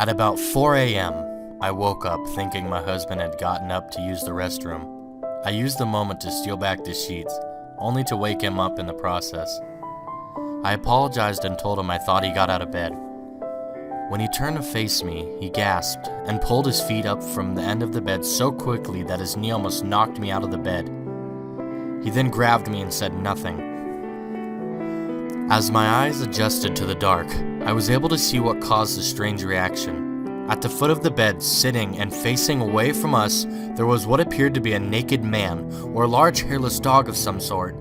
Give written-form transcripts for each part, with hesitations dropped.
At about 4 a.m., I woke up thinking my husband had gotten up to use the restroom. I used the moment to steal back the sheets, only to wake him up in the process. I apologized and told him I thought he got out of bed. When he turned to face me, he gasped and pulled his feet up from the end of the bed so quickly that his knee almost knocked me out of the bed. He then grabbed me and said nothing. As my eyes adjusted to the dark, I was able to see what caused the strange reaction. At the foot of the bed, sitting and facing away from us, there was what appeared to be a naked man, or a large hairless dog of some sort.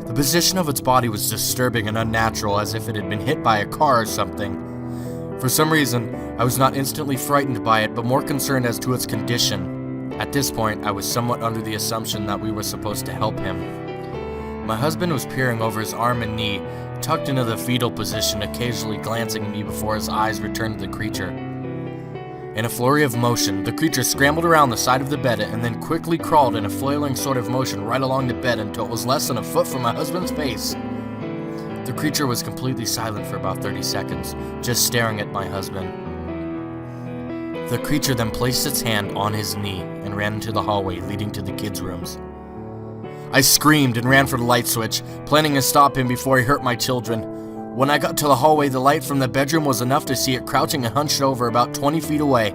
The position of its body was disturbing and unnatural, as if it had been hit by a car or something. For some reason, I was not instantly frightened by it, but more concerned as to its condition. At this point, I was somewhat under the assumption that we were supposed to help him. My husband was peering over his arm and knee, tucked into the fetal position, occasionally glancing at me before his eyes returned to the creature. In a flurry of motion, the creature scrambled around the side of the bed and then quickly crawled in a flailing sort of motion right along the bed until it was less than a foot from my husband's face. The creature was completely silent for about 30 seconds, just staring at my husband. The creature then placed its hand on his knee and ran into the hallway leading to the kids' rooms. I screamed and ran for the light switch, planning to stop him before he hurt my children. When I got to the hallway, the light from the bedroom was enough to see it crouching and hunched over about 20 feet away.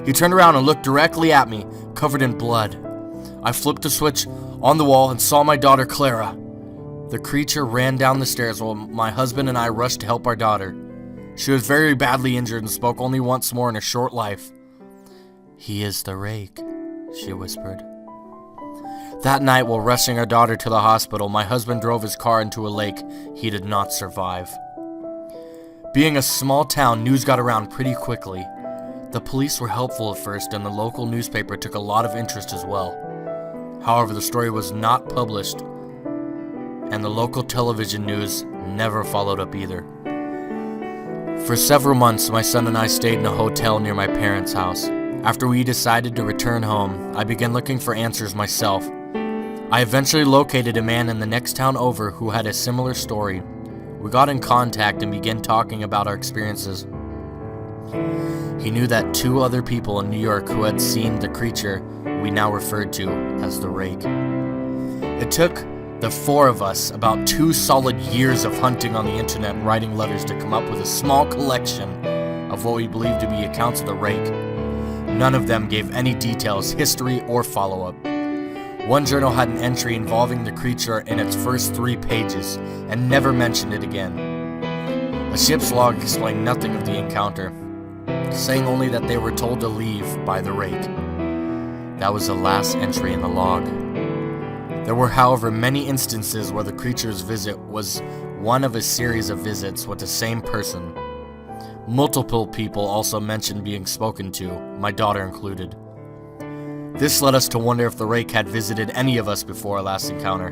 He turned around and looked directly at me, covered in blood. I flipped the switch on the wall and saw my daughter Clara. The creature ran down the stairs while my husband and I rushed to help our daughter. She was very badly injured and spoke only once more in her short life. "He is the Rake," she whispered. That night, while rushing our daughter to the hospital, my husband drove his car into a lake. He did not survive. Being a small town, news got around pretty quickly. The police were helpful at first, and the local newspaper took a lot of interest as well. However, the story was not published, and the local television news never followed up either. For several months, my son and I stayed in a hotel near my parents' house. After we decided to return home, I began looking for answers myself. I eventually located a man in the next town over who had a similar story. We got in contact and began talking about our experiences. He knew that 2 other people in New York who had seen the creature we now referred to as the Rake. It took the 4 of us about 2 solid years of hunting on the internet and writing letters to come up with a small collection of what we believed to be accounts of the Rake. None of them gave any details, history, or follow-up. One journal had an entry involving the creature in its first 3 pages and never mentioned it again. A ship's log explained nothing of the encounter, saying only that they were told to leave by the Rake. That was the last entry in the log. There were, however, many instances where the creature's visit was one of a series of visits with the same person. Multiple people also mentioned being spoken to, my daughter included. This led us to wonder if the Rake had visited any of us before our last encounter.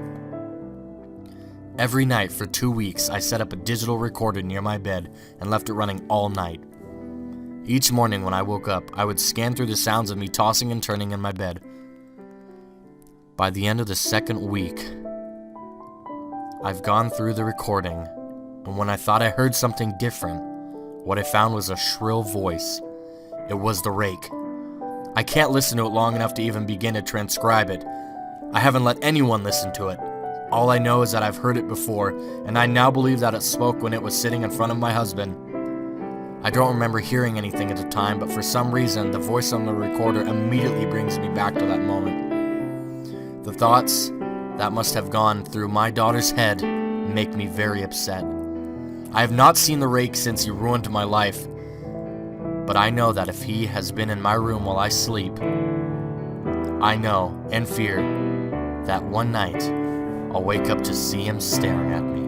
Every night for 2 weeks, I set up a digital recorder near my bed and left it running all night. Each morning when I woke up, I would scan through the sounds of me tossing and turning in my bed. By the end of the 2nd week, I've gone through the recording, and when I thought I heard something different, what I found was a shrill voice. It was the Rake. I can't listen to it long enough to even begin to transcribe it. I haven't let anyone listen to it. All I know is that I've heard it before, and I now believe that it spoke when it was sitting in front of my husband. I don't remember hearing anything at the time, but for some reason, the voice on the recorder immediately brings me back to that moment. The thoughts that must have gone through my daughter's head make me very upset. I have not seen the Rake since he ruined my life, but I know that if he has been in my room while I sleep, I know and fear that one night I'll wake up to see him staring at me.